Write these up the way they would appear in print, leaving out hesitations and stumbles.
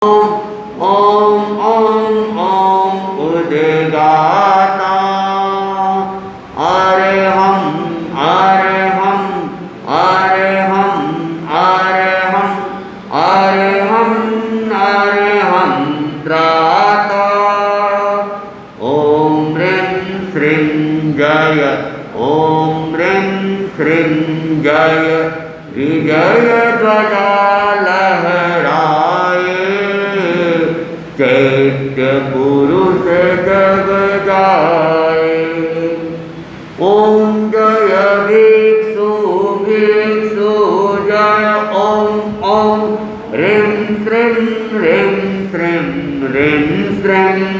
ॐ उद्गाता अरहं अरहं अरहं अरहं अरहं अरहं त्राता ॐ ह्रीं श्रीं जय ॐ ह्रीं श्रीं जय विजय ध्वजा लहराए चैत्य पुरुष जग जाए। ओम जय भिक्षु भिक्षु जय ओम ओम ह्रीं श्रीं ह्रीं श्रीं ह्रीं श्रीं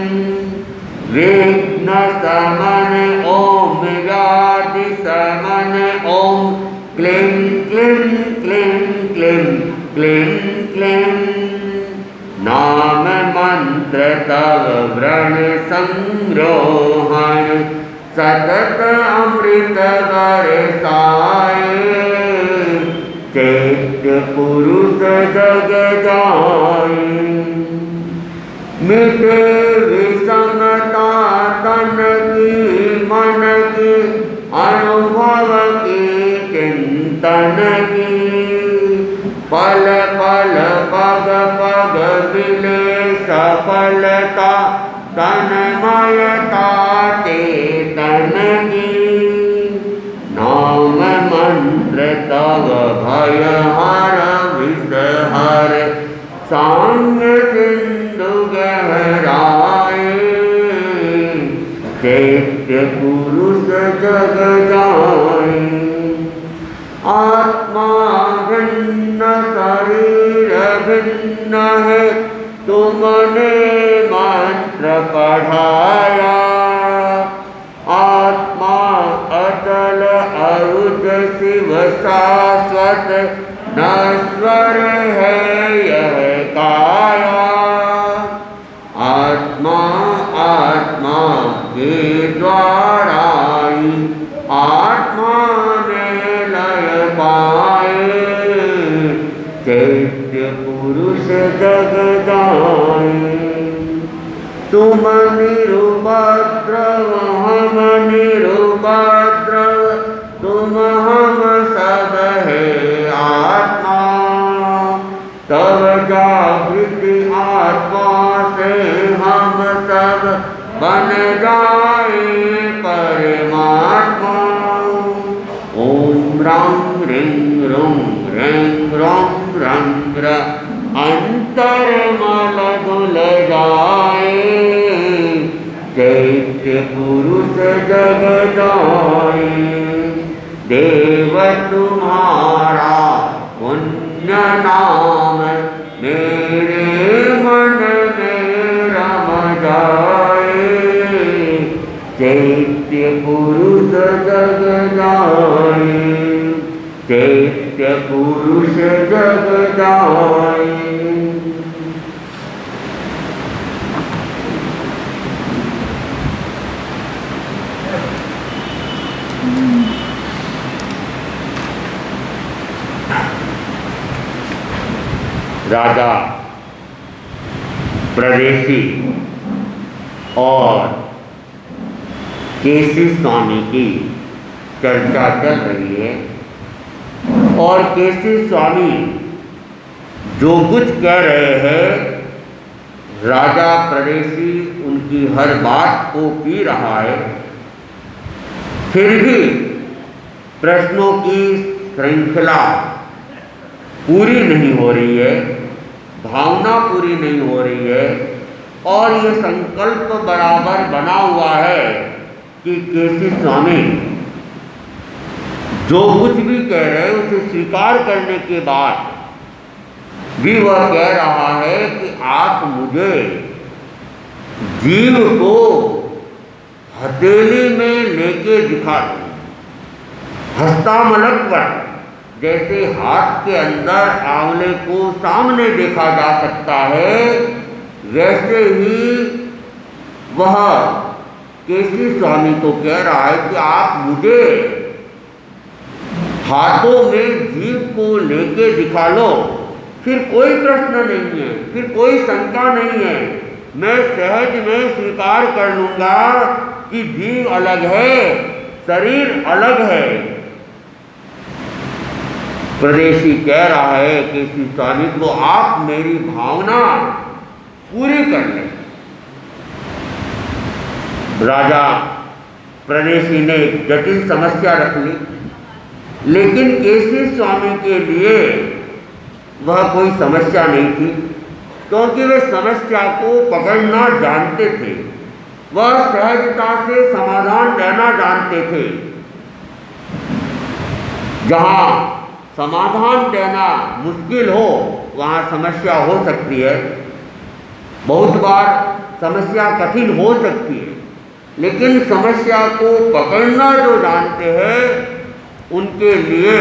विघ्न शमन ओम व्याधि शमन ओम क्लीं क्लीं क्लीं क्लीं क्लीं क्लीं नाम मंत्र तव व्रण संरोहण सतत अमृत बरसाए चैत्य पुरुष जग जाए। मिटे विषमता तन की मन की अनुभव की चिंतन की पल पल पग पग मिले सफलता तन्मयता चेतन की नाम मंत्र तव भय हर विष हर सांग सिंधु गहराए चैत्य पुरुष जग जाए। आत्मा भिन्न शरीर भिन्न है तुमने मंत्र पढ़ाया आत्मा अचल अरुज शिव शाश्वत नश्वर है यह काया आत्मा आत्मा के द्वारा ही आत्मा में लय पाए चैत्य पुरुष जग जाए। तुम निरुपद्रव हम निरुपद्रव तुम हम सब है आत्मा तब जागृति आत्मा से हम सब बन जाए परमात्मा। ओम राम ह्रीं रों ह्रीं रों रं र अंतरमल धुल जाए चैत्य पुरुष जग जाए। देव तुम्हारा पुण्य नाम मेरे मन में रम जाए चैत्य पुरुष जग जाए चैत्य पुरुष जग जाए। राजा प्रदेशी और केसी स्वामी की चर्चा चल रही है और केसी स्वामी जो कुछ कह रहे हैं राजा प्रदेशी उनकी हर बात को पी रहा है फिर भी प्रश्नों की श्रृंखला पूरी नहीं हो रही है भावना पूरी नहीं हो रही है और ये संकल्प बराबर बना हुआ है कि केसी स्वामी जो कुछ भी कह रहे हैं उसे स्वीकार करने के बाद भी वह कह रहा है कि आप मुझे जीव को हथेली में लेके दिखा दो हस्तामलक पर जैसे हाथ के अंदर आंवले को सामने देखा जा सकता है वैसे ही वह केसी स्वामी तो कह रहा है कि आप मुझे हाथों में जीव को लेके दिखा लो फिर कोई प्रश्न नहीं है, फिर कोई शंका नहीं है। मैं सहज में स्वीकार कर लूंगा कि जीव अलग है, शरीर अलग है। परदेशी कह रहा है कि श्री स्वामी को आप मेरी भावना पूरी कर लें। राजा परदेशी ने एक जटिल समस्या रख ली, लेकिन केसी स्वामी के लिए वह कोई समस्या नहीं थी, क्योंकि वे समस्या को पकड़ना जानते थे। वह सहजता से समाधान देना जानते थे। जहाँ समाधान देना मुश्किल हो वहाँ समस्या हो सकती है। बहुत बार समस्या कठिन हो सकती है, लेकिन समस्या को पकड़ना जो जानते हैं उनके लिए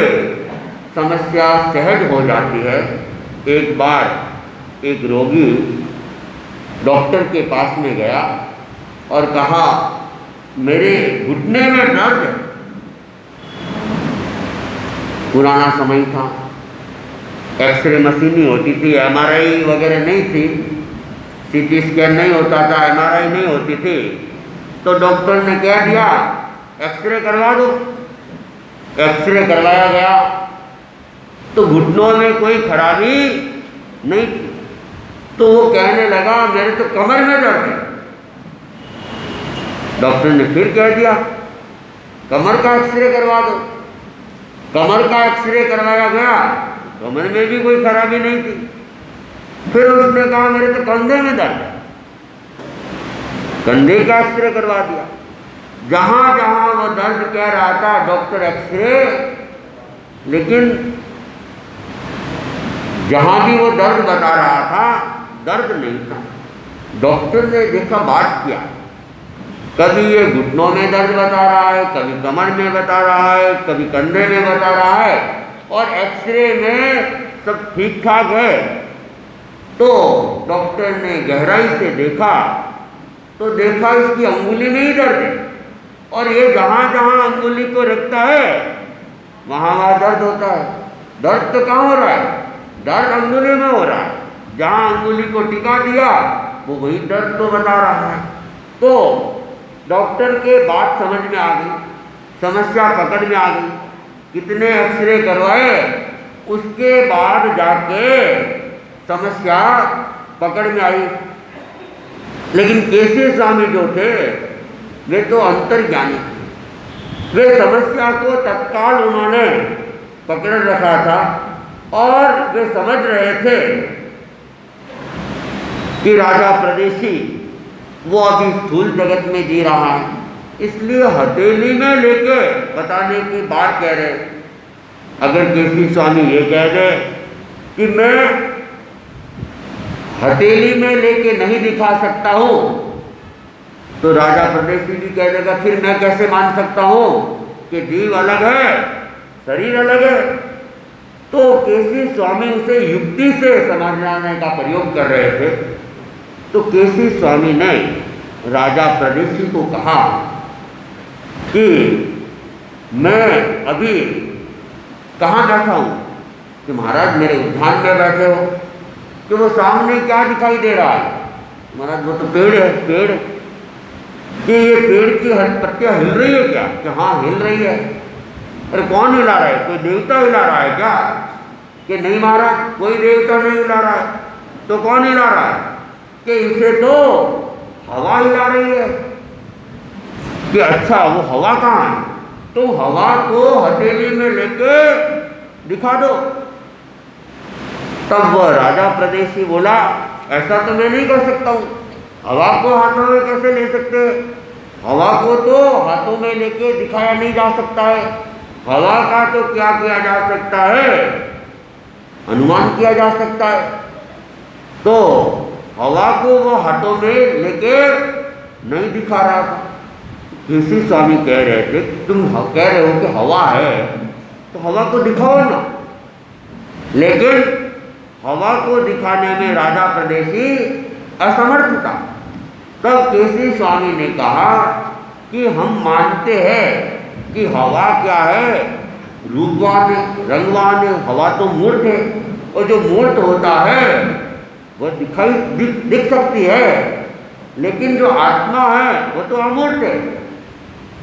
समस्या सहज हो जाती है। एक बार एक रोगी डॉक्टर के पास में गया और कहा, मेरे घुटने में दर्द है। पुराना समय था, एक्सरे मशीन नहीं होती थी, एमआरआई वगैरह नहीं थी, सीटी स्कैन नहीं होता था, एमआरआई नहीं होती थी। तो डॉक्टर ने कह दिया एक्सरे करवा दो। एक्सरे करवाया गया तो घुटनों में कोई खराबी नहीं थी। तो वो कहने लगा, मेरे तो कमर में दर्द है। डॉक्टर ने फिर कह दिया कमर का एक्सरे करवा दो। कमर का एक्सरे करवाया गया, कमर में भी कोई खराबी नहीं थी। फिर उसने कहा, मेरे तो कंधे में दर्द है। कंधे का एक्सरे करवा दिया। जहां जहां वो दर्द कह रहा था डॉक्टर एक्सरे, लेकिन जहां भी वो दर्द बता रहा था दर्द नहीं था। डॉक्टर ने देखा, बात किया, कभी ये घुटनों में दर्द बता रहा है, कभी कमर में बता रहा है, कभी कंधे में बता रहा है, और एक्सरे में सब ठीक ठाक है। तो डॉक्टर ने गहराई से देखा तो देखा इसकी अंगुली में ही दर्द है, और ये जहाँ जहाँ अंगुली को रखता है वहाँ वहाँ दर्द होता है। दर्द तो कहाँ हो रहा है? दर्द अंगुली में हो रहा है। जहाँ अंगुली को टिका दिया वो वही दर्द तो बता रहा है। तो डॉक्टर के बात समझ में आ गई, समस्या पकड़ में आ गई। कितने एक्सरे करवाए, उसके बाद जाके समस्या पकड़ में आई। लेकिन केसी स्वामी जो थे वे तो अंतर्ज्ञानी थे। वे समस्या को तत्काल उन्होंने पकड़ रखा था और वे समझ रहे थे कि राजा परदेशी वो अभी स्थूल जगत में जी रहा है, इसलिए हथेली में लेके बताने की बात कह रहे। अगर केसी स्वामी ये कह दे कि मैं हथेली में लेके नहीं दिखा सकता हूँ, तो राजा परदेशी भी कह देगा, फिर मैं कैसे मान सकता हूँ कि जीव अलग है, शरीर अलग है। तो केसी स्वामी उसे युक्ति से समझाने का प्रयोग कर रहे थे। तो केसी स्वामी ने राजा परदेशी को कहा कि मैं अभी कहाँ बैठा हूँ? कि महाराज मेरे उद्यान में बैठे हो। कि वो सामने क्या दिखाई दे रहा है? महाराज वो तो पेड़ है, पेड़। कि ये पेड़ की पत्तियाँ हिल रही है क्या? कि हाँ हिल रही है। अरे कौन हिला रहा है? कोई देवता हिला रहा है क्या? कि नहीं महाराज कोई देवता नहीं हिला रहा है। तो कौन हिला रहा है? कि इसे तो हवा हिला रही है। कि अच्छा वो हवा कहाँ है? तो हवा को हथेली में लेके दिखा दो। तब वह राजा परदेशी बोला, ऐसा तो मैं नहीं कर सकता हूँ। हवा को हाथों में कैसे ले सकते? हवा को तो हाथों में लेके दिखाया नहीं जा सकता है। हवा का तो क्या किया जा सकता है? अनुमान किया जा सकता है। तो हवा को वो हाथों में लेके नहीं दिखा रहा था। केसी स्वामी कह रहे थे, तुम कह रहे हो कि हवा है तो हवा को दिखाओ ना। लेकिन हवा को दिखाने में राजा परदेशी असमर्थ था। तब केसी स्वामी ने कहा कि हम मानते हैं कि हवा क्या है? रूपवान है, रंगवान है। हवा तो मूर्त है, और जो मूर्त होता है वह दिख सकती है, लेकिन जो आत्मा है वो तो अमूर्त है,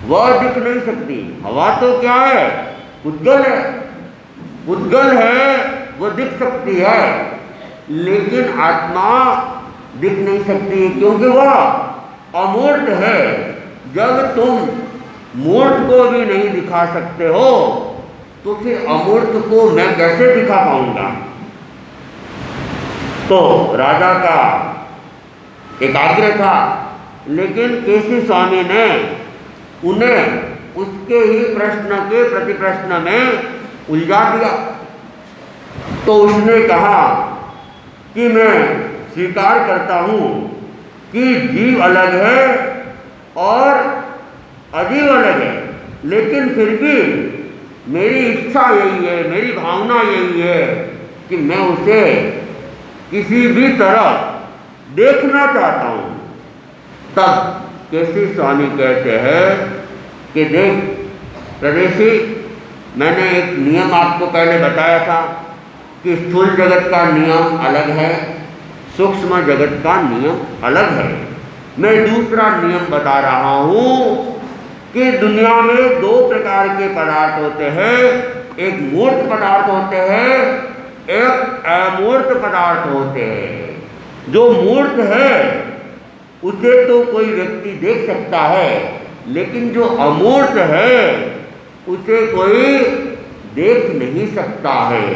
वह दिख नहीं सकती। हवा तो क्या है? उद्गल है, उद्गल है, वो दिख सकती है, लेकिन आत्मा दिख नहीं सकती क्योंकि वह अमूर्त है। जब तुम मूर्त को भी नहीं दिखा सकते हो तो फिर अमूर्त को मैं कैसे दिखा पाऊंगा? तो राजा का एक आग्रह था, लेकिन केसी स्वामी ने उन्हें उसके ही प्रश्न के प्रति प्रश्न में उलझा दिया। तो उसने कहा कि मैं स्वीकार करता हूँ कि जीव अलग है और अजीव अलग है, लेकिन फिर भी मेरी इच्छा यही है, मेरी भावना यही है कि मैं उसे किसी भी तरह देखना चाहता हूँ। तब केसी स्वामी कहते हैं कि देख प्रदेशी, मैंने एक नियम आपको पहले बताया था कि स्थूल जगत का नियम अलग है, सूक्ष्म जगत का नियम अलग है। मैं दूसरा नियम बता रहा हूँ कि दुनिया में दो प्रकार के पदार्थ होते हैं, एक मूर्त पदार्थ होते हैं, एक अमूर्त पदार्थ होते हैं। जो मूर्त है उसे तो कोई व्यक्ति देख सकता है, लेकिन जो अमूर्त है उसे कोई देख नहीं सकता है।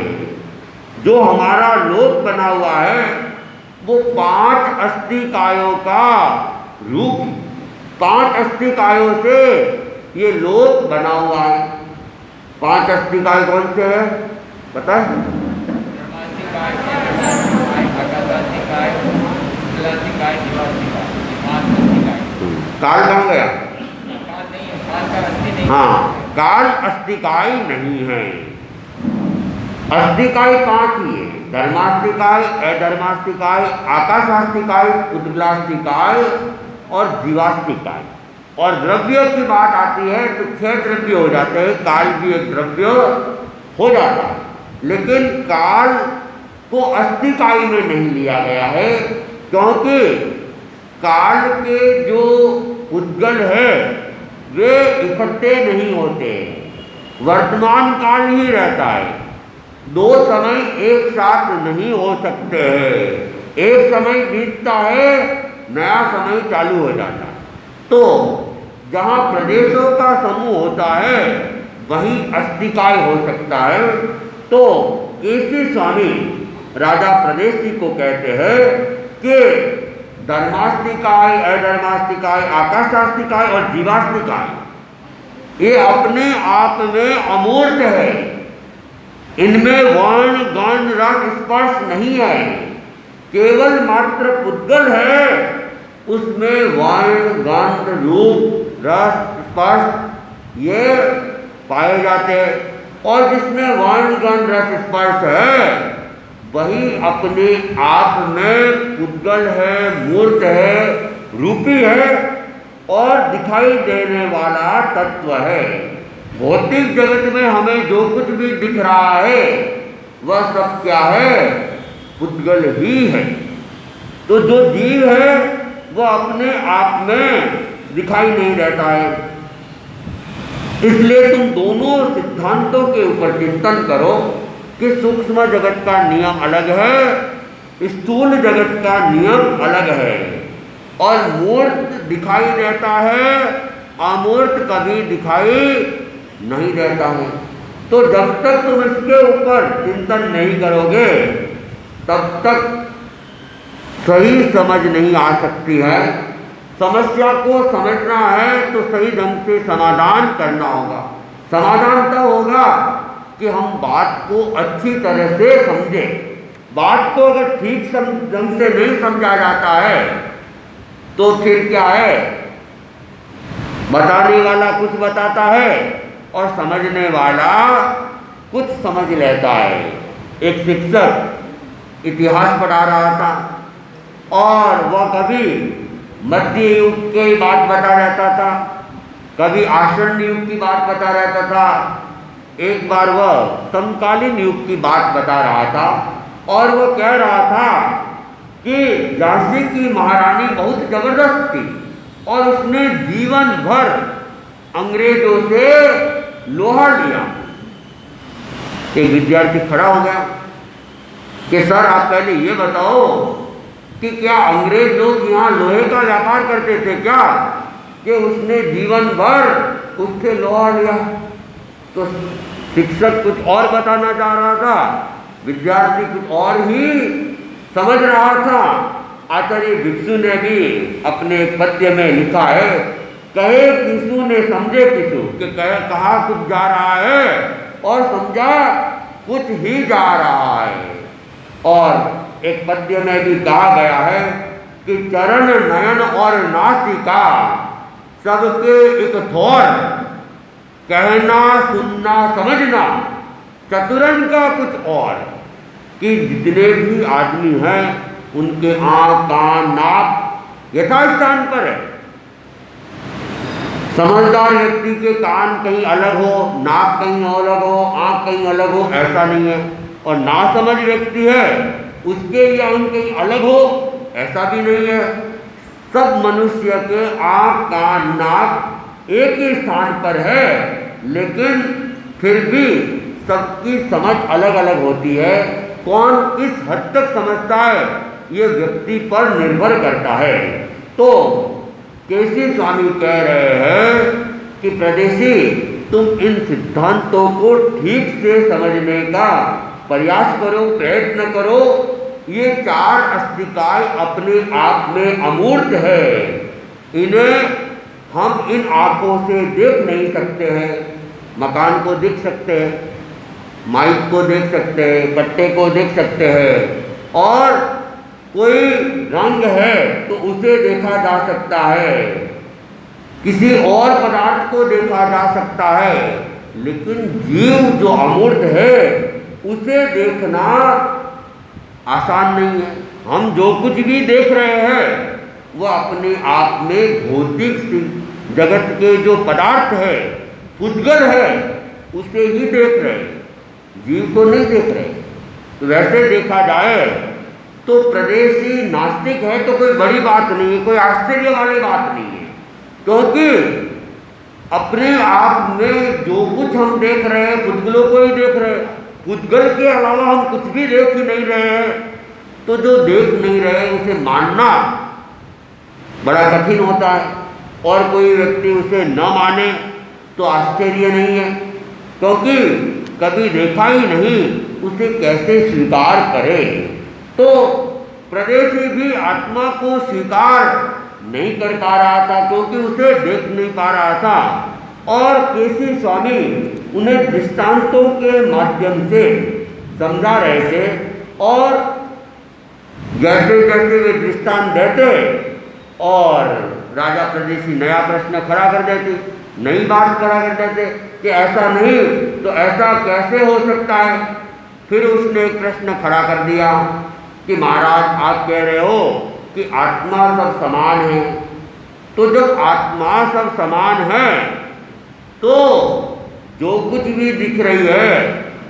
जो हमारा लोक बना हुआ है वो 5 अस्थिकायों का रूप, 5 अस्थिकायों से ये लोक बना हुआ है। 5 अस्थिकाय कौन से है पता है? काल कहाँ गया? हाँ, काल अस्थिकाय नहीं है। अस्थिकाय 5 ही है, धर्मास्थिकाय, अधर्मास्थिकाय, आकाशास्थिकाय, उद्गलास्थिकाय और जीवास्थिकाय। और द्रव्य की बात आती है तो 6 द्रव्य हो जाते हैं, काल भी एक द्रव्य हो जाता है, लेकिन काल को अस्थिकाय में नहीं लिया गया है, क्योंकि काल के जो उद्गल है वे इकट्ठे नहीं होते, वर्तमान काल ही रहता है। 2 समय एक साथ नहीं हो सकते हैं, एक समय बीतता है, नया समय चालू हो जाता है। तो जहाँ प्रदेशों का समूह होता है वहीं अस्थिकाय हो सकता है। तो केसी स्वामी राजा प्रदेशी को कहते हैं कि धर्मास्थिकाय, अधर्मास्थिकाय, आकाशास्थिकाय और जीवास्थिकाय ये अपने आप में अमूर्त है, इनमें वर्ण गण रस स्पर्श नहीं है, केवल मात्र पुद्गल है, उसमें वर्ण गंध रूप रस स्पर्श ये पाए जाते हैं। और जिसमें वर्ण गंध रस स्पर्श है वही अपने आप में पुद्गल है, मूर्त है, रूपी है और दिखाई देने वाला तत्व है। भौतिक जगत में हमें जो कुछ भी दिख रहा है वह सब क्या है? पुद्गल ही है। तो जो जीव है वह अपने आप में दिखाई नहीं देता है। इसलिए तुम दोनों सिद्धांतों के ऊपर चिंतन करो कि सूक्ष्म जगत का नियम अलग है, स्थूल जगत का नियम अलग है, और मूर्त दिखाई देता है, अमूर्त कभी दिखाई नहीं देता है। तो जब तक तुम इसके ऊपर चिंतन नहीं करोगे तब तक सही समझ नहीं आ सकती है। समस्या को समझना है तो सही ढंग से समाधान करना होगा। समाधान तब होगा कि हम बात को अच्छी तरह से समझें। बात को अगर ठीक ढंग से नहीं समझा जाता है तो फिर क्या है? बताने वाला कुछ बताता है और समझने वाला कुछ समझ लेता है। एक शिक्षक इतिहास पढ़ा रहा था और वह कभी मध्य युग की बात बता रहता था, कभी आसन्न युग की बात बता रहता था, एक बार वह समकालीन युग की बात बता रहा था। और वो कह रहा था कि झांसी की महारानी बहुत जबरदस्त थी और उसने जीवन भर अंग्रेजों से लोहा लिया। एक विद्यार्थी खड़ा हो गया कि सर आप पहले ये बताओ कि क्या अंग्रेज लोग यहाँ लोहे का व्यापार करते थे क्या, कि उसने जीवन भर उससे लोहा लिया। तो शिक्षक कुछ और बताना चाह रहा था, विद्यार्थी कुछ और ही समझ रहा था। आचार्य भिक्षु ने भी अपने एक पद्य में लिखा है, कहे किसु ने समझे किसु, कि कहा कुछ जा रहा है और समझा कुछ ही जा रहा है। और एक पद्य में भी कहा गया है कि चरण नयन और नासिका सबके एक थोर, कहना सुनना समझना चतुरन का कुछ और, कि जितने भी आदमी हैं उनके आँख कान नाक यथास्थान पर है। समझदार व्यक्ति के कान कहीं अलग हो, नाक कहीं अलग हो, आँख कहीं अलग हो, ऐसा नहीं है। और नासमझ व्यक्ति है उसके ये अंग कहीं अलग हो, ऐसा भी नहीं है। सब मनुष्य के आँख कान नाक एक ही स्थान पर है, लेकिन फिर भी सबकी समझ अलग अलग होती है। कौन किस हद तक समझता है ये व्यक्ति पर निर्भर करता है। तो केसी स्वामी कह रहे हैं कि प्रदेशी तुम इन सिद्धांतों को ठीक से समझने का प्रयास करो, प्रयत्न करो। ये चार अस्तिकाएं अपने आप में अमूर्त है, इन्हें हम इन आँखों से देख नहीं सकते हैं। मकान को देख सकते हैं, माइक को देख सकते हैं, पट्टे को देख सकते हैं, और कोई रंग है तो उसे देखा जा सकता है, किसी और पदार्थ को देखा जा सकता है, लेकिन जीव जो अमूर्त है उसे देखना आसान नहीं है। हम जो कुछ भी देख रहे हैं वह अपने आप में भौतिक जगत के जो पदार्थ है, पुद्गल है, उसे ही देख रहे हैं, जीव को नहीं देख रहे। तो वैसे देखा जाए तो प्रदेशी नास्तिक है तो कोई बड़ी बात नहीं है, कोई आश्चर्य वाली बात नहीं है, क्योंकि अपने आप में जो कुछ हम देख रहे हैं पुद्गलों को ही देख रहे हैं। पुद्गल के अलावा हम कुछ भी देख ही नहीं रहे हैं, तो जो देख नहीं रहे उसे मानना बड़ा कठिन होता है। और कोई व्यक्ति उसे न माने तो आश्चर्य नहीं है, क्योंकि कभी देखा ही नहीं, उसे कैसे स्वीकार करे। तो प्रदेशी भी आत्मा को स्वीकार नहीं कर पा रहा था, क्योंकि उसे देख नहीं पा रहा था। और केसी स्वामी उन्हें दृष्टांतों के माध्यम से समझा रहे थे, और जैसे जैसे वे दृष्टांत देते और राजा प्रदेशी नया प्रश्न खड़ा कर देते, नई बात खड़ा कर देते कि ऐसा नहीं तो ऐसा कैसे हो सकता है। फिर उसने एक प्रश्न खड़ा कर दिया कि महाराज आप कह रहे हो कि आत्मा सब समान है, तो जब आत्मा सब समान है तो जो कुछ भी दिख रही है,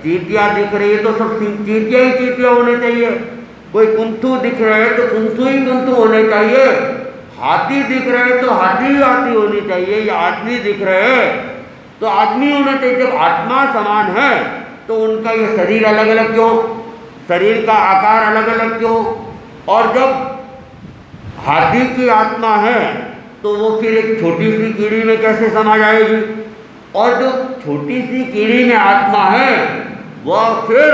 चींटियाँ दिख रही है तो सब चींटियाँ ही चींटियाँ होने चाहिए, कोई कुंथू दिख रहे हैं तो कुंथू ही कुंथू होने चाहिए, हाथी दिख रहे हैं तो हाथी ही हाथी होनी चाहिए, या आदमी दिख रहे हैं तो आदमी होना चाहिए। जब आत्मा समान है तो उनका ये शरीर अलग अलग क्यों, शरीर का आकार अलग अलग क्यों। और जब हाथी की आत्मा है तो वो फिर एक छोटी सी कीड़ी में कैसे समा जाएगी, और जो छोटी सी कीड़ी में आत्मा है वह फिर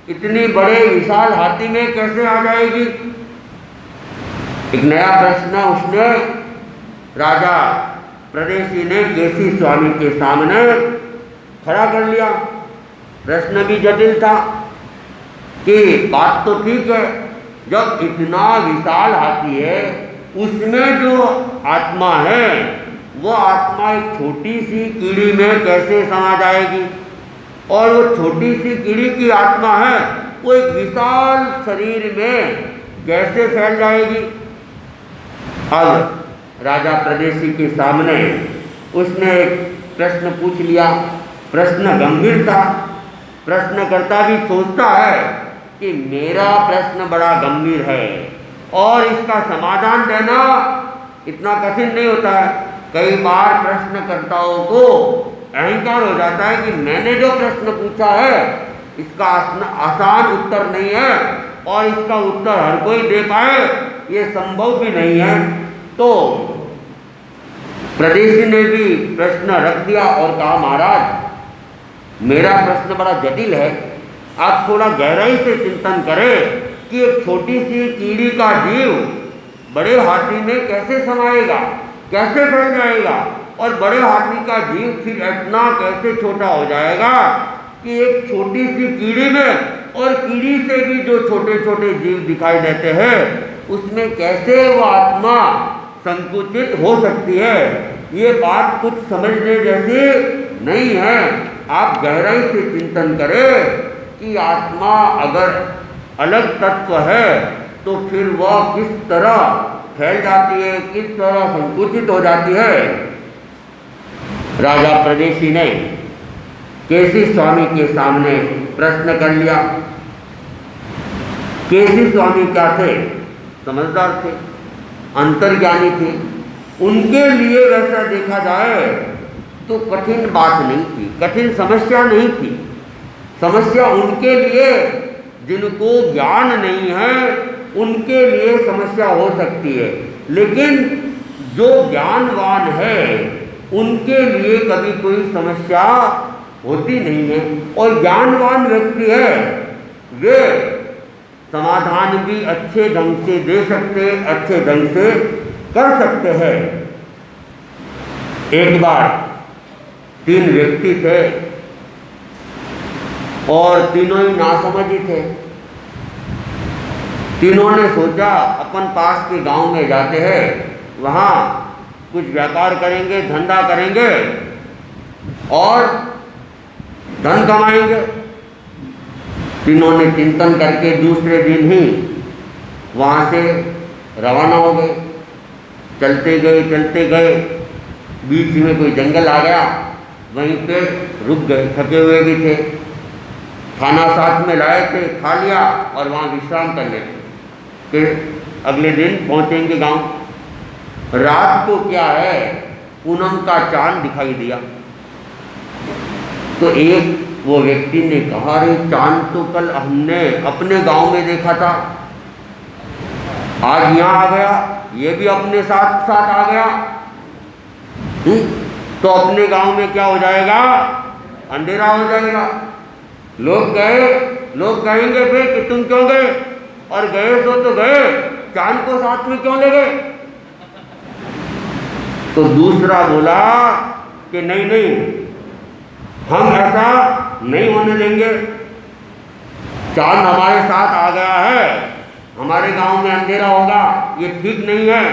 इतनी बड़े विशाल हाथी में कैसे आ जाएगी। एक नया प्रश्न उसने राजा प्रदेशी ने केसी स्वामी के सामने खड़ा कर लिया। प्रश्न भी जटिल था कि बात तो ठीक है, जब इतना विशाल हाथी है उसमें जो आत्मा है वो आत्मा एक छोटी सी कीड़ी में कैसे समा जाएगी, और वो छोटी सी कीड़ी की आत्मा है वो एक विशाल शरीर में कैसे फैल जाएगी। अब राजा प्रदेशी के सामने उसने एक प्रश्न पूछ लिया। प्रश्न गंभीर था, प्रश्नकर्ता भी सोचता है कि मेरा प्रश्न बड़ा गंभीर है और इसका समाधान देना इतना कठिन नहीं होता है। कई बार प्रश्नकर्ताओं को अहंकार हो जाता है कि मैंने जो प्रश्न पूछा है इसका आसान उत्तर नहीं है और इसका उत्तर हर कोई दे पाए ये संभव भी नहीं है। तो प्रदेशी ने भी प्रश्न रख दिया और कहा, महाराज मेरा प्रश्न बड़ा जटिल है, आप थोड़ा गहराई से चिंतन करें कि एक छोटी सी कीड़ी का जीव बड़े हाथी में कैसे समाएगा, कैसे फैल जाएगा और बड़े हाथी का जीव फिर इतना कैसे छोटा हो जाएगा कि एक छोटी सी कीड़ी में और कीड़ी से भी जो छोटे छोटे जीव दिखाई देते हैं उसमें कैसे वो आत्मा संकुचित हो सकती है। ये बात कुछ समझने जैसी नहीं है। आप गहराई से चिंतन करें कि आत्मा अगर अलग तत्व है तो फिर वह किस तरह फैल जाती है, किस तरह संकुचित हो जाती है। राजा प्रदेशी ने केसी स्वामी के सामने प्रश्न कर लिया। केसी स्वामी क्या थे? समझदार थे, अंतर्ज्ञानी थे। उनके लिए वैसा देखा जाए तो कठिन बात नहीं थी, कठिन समस्या नहीं थी। समस्या उनके लिए जिनको ज्ञान नहीं है उनके लिए समस्या हो सकती है, लेकिन जो ज्ञानवान है उनके लिए कभी कोई समस्या होती नहीं है। और ज्ञानवान व्यक्ति है वे समाधान भी अच्छे ढंग से दे सकते, अच्छे ढंग से कर सकते हैं। एक बार 3 व्यक्ति थे और तीनों ही नासमझी थे। तीनों ने सोचा अपन पास के गांव में जाते हैं, वहाँ कुछ व्यापार करेंगे, धंधा करेंगे और धन कमाएंगे। तीनों ने चिंतन करके दूसरे दिन ही वहाँ से रवाना हो गए। चलते गए, बीच में कोई जंगल आ गया, वहीं पे रुक गए। थके हुए भी थे, खाना साथ में लाए थे, खा लिया और वहाँ विश्राम कर लेते। फिर अगले दिन पहुँचेंगे गांव। रात को क्या है, पूनम का चांद दिखाई दिया। तो एक वो व्यक्ति ने कहा, अरे चांद तो कल हमने अपने गांव में देखा था, आज यहाँ आ गया, ये भी अपने साथ साथ आ गया। तो अपने गांव में क्या हो जाएगा, अंधेरा हो जाएगा। लोग कहेंगे फिर कि तुम क्यों गए, और गए तो गए, चांद को साथ में क्यों ले गए। तो दूसरा बोला कि नहीं, हम ऐसा नहीं होने देंगे। चांद हमारे साथ आ गया है, हमारे गांव में अंधेरा होगा, ये ठीक नहीं है,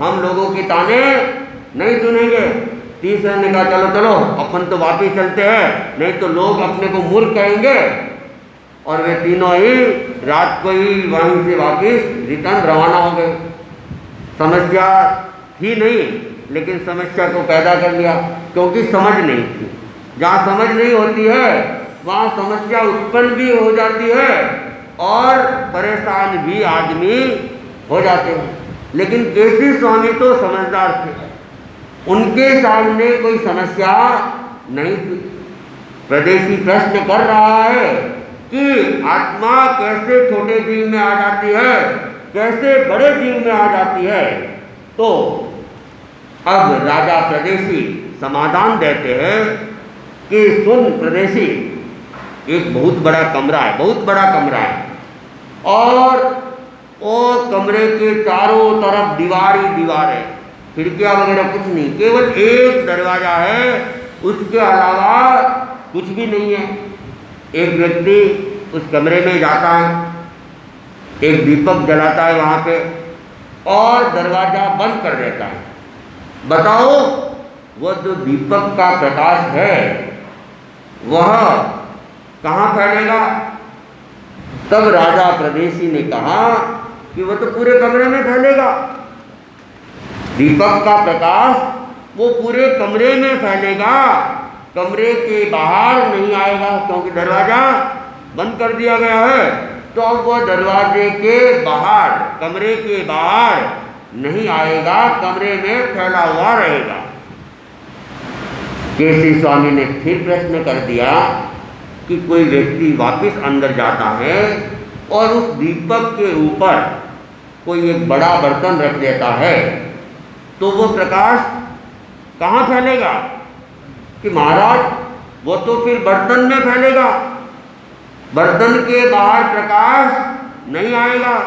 हम लोगों के ताने नहीं सुनेंगे। तीसरे ने कहा, चलो अपन तो वापिस चलते हैं, नहीं तो लोग अपने को मूर्ख कहेंगे। और वे तीनों ही रात को ही वहीं से वापिस रिटर्न रवाना हो गए। समस्या थी नहीं, लेकिन समस्या को पैदा कर लिया, क्योंकि समझ नहीं थी। जहाँ समझ नहीं होती है वहाँ समस्या उत्पन्न भी हो जाती है और परेशान भी आदमी हो जाते हैं। लेकिन केसी स्वामी तो समझदार थे, उनके सामने कोई समस्या नहीं थी। प्रदेशी प्रश्न कर रहा है कि आत्मा कैसे छोटे जीव में आ जाती है, कैसे बड़े जीव में आ जाती है। तो अब राजा प्रदेशी समाधान देते हैं कि सुन प्रदेशी, एक बहुत बड़ा कमरा है और वो कमरे के चारों तरफ दीवार है, खिड़कियाँ वगैरह कुछ नहीं, केवल एक दरवाजा है, उसके अलावा कुछ भी नहीं है। एक व्यक्ति उस कमरे में जाता है, एक दीपक जलाता है वहाँ पे और दरवाजा बंद कर देता है। बताओ, वो जो दीपक का प्रकाश है वह कहाँ फैलेगा। तब राजा प्रदेशी ने कहा कि वह तो पूरे कमरे में फैलेगा। दीपक का प्रकाश वो पूरे कमरे में फैलेगा, कमरे के बाहर नहीं आएगा, क्योंकि दरवाजा बंद कर दिया गया है। तो अब वह दरवाजे के बाहर, कमरे के बाहर नहीं आएगा, कमरे में फैला हुआ रहेगा। केसी स्वामी ने फिर प्रश्न कर दिया कि कोई व्यक्ति वापस अंदर जाता है और उस दीपक के ऊपर कोई एक बड़ा बर्तन रख देता है, तो वो प्रकाश कहाँ फैलेगा? कि महाराज वो तो फिर बर्तन में फैलेगा, बर्तन के बाहर प्रकाश नहीं आएगा,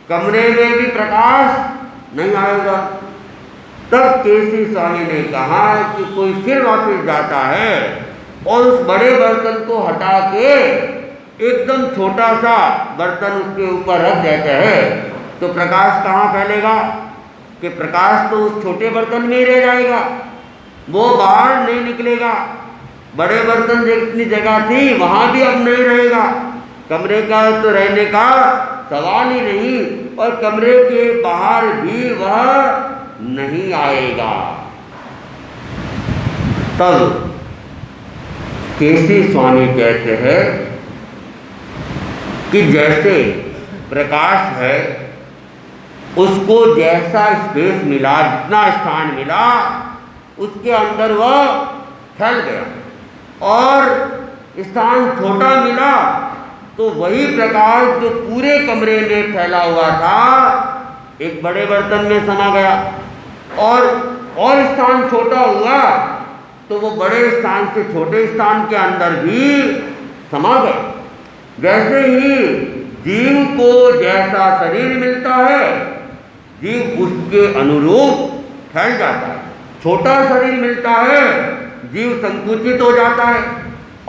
कमरे में भी प्रकाश नहीं आएगा। तब केसी स्वामी ने कहा कि कोई फिर वापस जाता है और उस बड़े बर्तन को हटा के एकदम छोटा सा बर्तन उसके ऊपर रख देते हैं, तो प्रकाश कहाँ फैलेगा? कि प्रकाश तो उस छोटे बर्तन में ही रह जाएगा, वो बाहर नहीं निकलेगा। बड़े बर्तन जितनी जगह थी वहाँ भी अब नहीं रहेगा, कमरे का तो रहने का सवाल ही नहीं, और कमरे के बाहर भी वह नहीं आएगा। तब केसी स्वामी कहते हैं कि जैसे प्रकाश है, उसको जैसा स्पेस मिला, जितना स्थान मिला, उसके अंदर वह फैल गया, और स्थान छोटा मिला तो वही प्रकाश जो पूरे कमरे में फैला हुआ था एक बड़े बर्तन में समा गया, और स्थान छोटा हुआ तो वो बड़े स्थान से छोटे स्थान के अंदर भी समा गए। वैसे ही जीव को जैसा शरीर मिलता है, जीव उसके अनुरूप फैल जाता है। छोटा शरीर मिलता है, जीव संकुचित हो जाता है,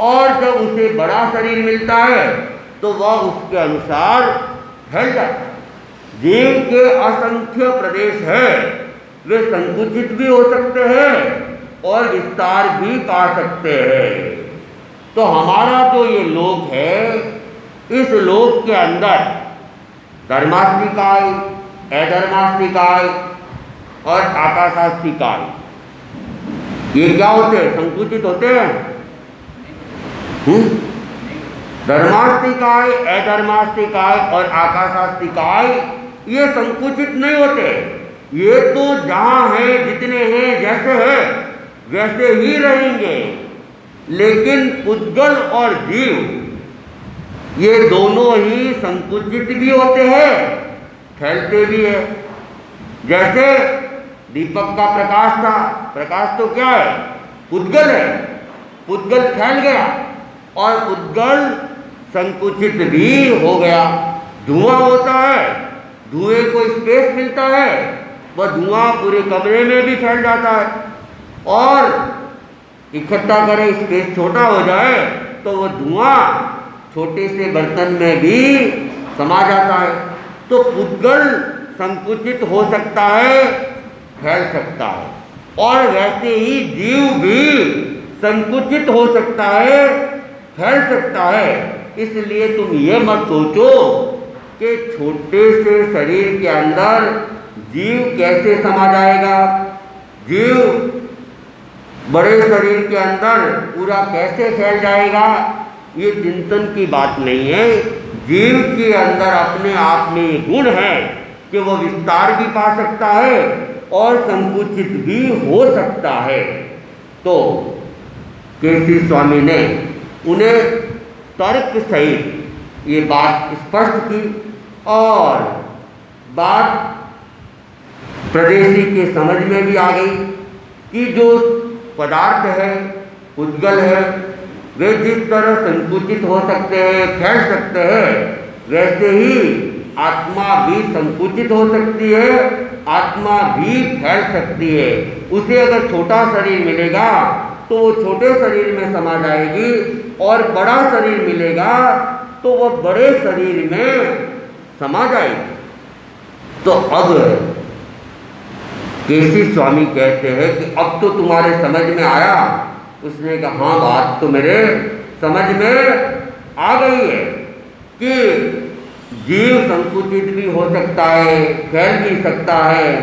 और जब उसे बड़ा शरीर मिलता है तो वह उसके अनुसार फैल जाता है। जीव के असंख्य प्रदेश है, वे संकुचित भी हो सकते हैं और विस्तार भी पा सकते हैं। तो हमारा जो ये लोक है, इस लोक के अंदर धर्मास्तिकाय, अधर्मास्तिकाय और आकाशास्तिकाय, ये क्या होते हैं? संकुचित होते हैं। धर्मास्तिकाय, अधर्मास्तिकाय और आकाशास्तिकाय ये संकुचित नहीं होते, ये तो जहाँ हैं, जितने हैं, जैसे हैं वैसे ही रहेंगे। लेकिन पुद्गल और जीव ये दोनों ही संकुचित भी होते हैं, फैलते भी है। जैसे दीपक का प्रकाश था, प्रकाश तो क्या है? पुद्गल है, पुद्गल फैल गया और पुद्गल संकुचित भी हो गया। धुआं होता है, धुएं को स्पेस मिलता है, वह धुआं पूरे कमरे में भी फैल जाता है, और इकट्ठा करें स्पेस छोटा हो जाए तो वह धुआं छोटे से बर्तन में भी समा जाता है। तो पुद्गल संकुचित हो सकता है, फैल सकता है, और वैसे ही जीव भी संकुचित हो सकता है, फैल सकता है। इसलिए तुम ये मत सोचो कि छोटे से शरीर के अंदर जीव कैसे समा जाएगा, जीव बड़े शरीर के अंदर पूरा कैसे फैल जाएगा। ये चिंतन की बात नहीं है। जीव के अंदर अपने आप में ये गुण है कि वो विस्तार भी पा सकता है और संकुचित भी हो सकता है। तो केसी स्वामी ने उन्हें तर्क सहित ये बात स्पष्ट की, और बात प्रदेशी के समझ में भी आ गई कि जो पदार्थ है, पुद्गल है, वे जिस तरह संकुचित हो सकते हैं, फैल सकते हैं, वैसे ही आत्मा भी संकुचित हो सकती है, आत्मा भी फैल सकती है। उसे अगर छोटा शरीर मिलेगा तो वो छोटे शरीर में समा जाएगी, और बड़ा शरीर मिलेगा तो वह बड़े शरीर में समा जाएगी। तो अब केसी स्वामी कहते हैं कि अब तो तुम्हारे समझ में आया। उसने कहा हाँ, बात तो मेरे समझ में आ गई है कि जीव संकुचित भी हो सकता है, फैल भी सकता है।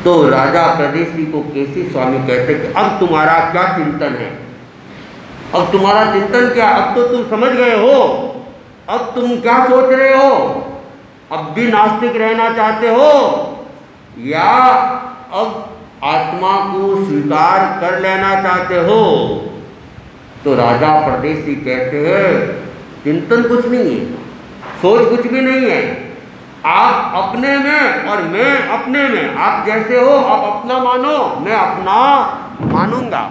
तो राजा प्रदेशी को केसी स्वामी कहते कि अब तुम्हारा क्या चिंतन है, अब तुम्हारा चिंतन क्या, अब तो तुम समझ गए हो अब तुम क्या सोच रहे हो? अब भी नास्तिक रहना चाहते हो या अब आत्मा को स्वीकार कर लेना चाहते हो? तो राजा परदेसी कहते हैं चिंतन कुछ नहीं है, सोच कुछ भी नहीं है। आप अपने में और मैं अपने में, आप जैसे हो आप अपना मानो, मैं अपना मानूंगा।